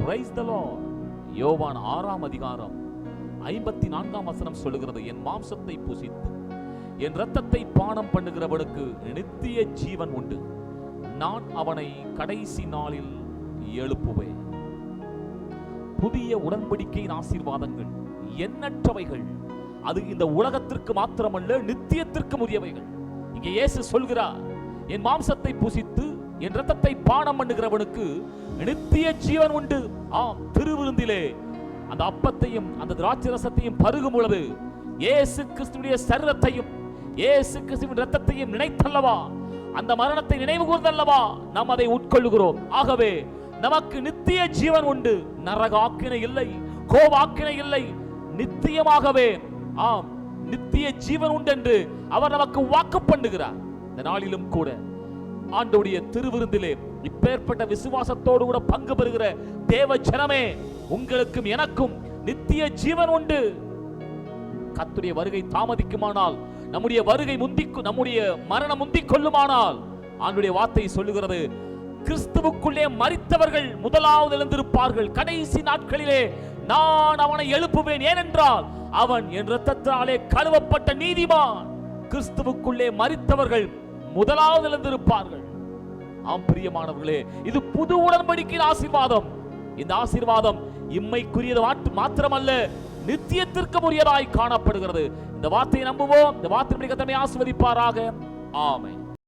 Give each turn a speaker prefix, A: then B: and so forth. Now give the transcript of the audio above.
A: Praise the Lord. யோவான் 6ஆம் அதிகாரம் 54ஆம் வசனம் சொல்லுகிறது, என் மாம்சத்தை புசித்து என் இரத்தத்தை பானம் பண்ணுகிறவனுக்கு நித்திய ஜீவன் உண்டு, நான் அவனை கடைசி நாளில் எழுப்புவேன். புதிய உடன்படிக்கையின் ஆசீர்வாதங்கள் எண்ணற்றவைகள். அது இந்த உலகத்திற்கு மாத்திரமல்ல, நித்தியத்திற்கு உரியவைகள். இங்கே இயேசு சொல்கிறார், என் மாம்சத்தை புசித்து என் இரத்தத்தை பானம் பண்ணுகிறவனுக்கு நித்திய ஜீவன் உண்டு. ஆம், திருவிருந்திலே அந்த அப்பத்தையும் அந்த திராட்சை ரசத்தையும் பருகும் பொழுது இயேசு கிறிஸ்துவின் சரீரத்தையும் இயேசு கிறிஸ்துவின் இரத்தத்தையும் நினைத்தல்லவா, அந்த மரணத்தை நினைவு கூர்ந்தல்லவா நாம் அதை உட்கொள்ளுகிறோம். ஆகவே நமக்கு நித்திய ஜீவன் உண்டு. நரகாக்கினை இல்லை, கோபாக்கினை இல்லை. நித்தியமாகவே ஆம் நித்திய ஜீவன் உண்டு என்று அவர் நமக்கு வாக்கு பண்ணுகிறார். இந்த நாளிலும் கூட ஆண்டவருடைய திருவிருந்திலே இப்பேற்பட்ட விசுவாசத்தோடு கூட பங்கு பெறுகிற தேவ ஜனமே, உங்களுக்கும் எனக்கும் நித்திய ஜீவன் உண்டு. கர்த்தருடைய வருகை தாமதிக்குமானால், நம்முடைய வருகை நம்முடைய மரணம் முந்திக் கொள்ளுமானால், ஆண்டவருடைய வார்த்தை சொல்லுகிறது, கிறிஸ்துவுக்குள்ளே மரித்தவர்கள் முதலாவது எழுந்திருப்பார்கள். கடைசி நாட்களிலே நான் அவனை எழுப்புவேன். ஏனென்றால் அவன் என் இரத்தத்தாலே கழுவப்பட்ட நீதிமான். கிறிஸ்துவுக்குள்ளே மரித்தவர்கள் முதலாவது எழுந்திருப்பார்கள். ஆம் பிரியமானவர்களே, இது புது உடன்படிக்கையின் ஆசீர்வாதம். இந்த ஆசீர்வாதம் இம்மைக்குரியது மாத்திரமல்ல, நித்தியத்திற்கு உரியதாய் காணப்படுகிறது. இந்த வார்த்தையை நம்புவோம். இந்த வார்த்தை ஆசீர்வதிப்பாராக. ஆமென்.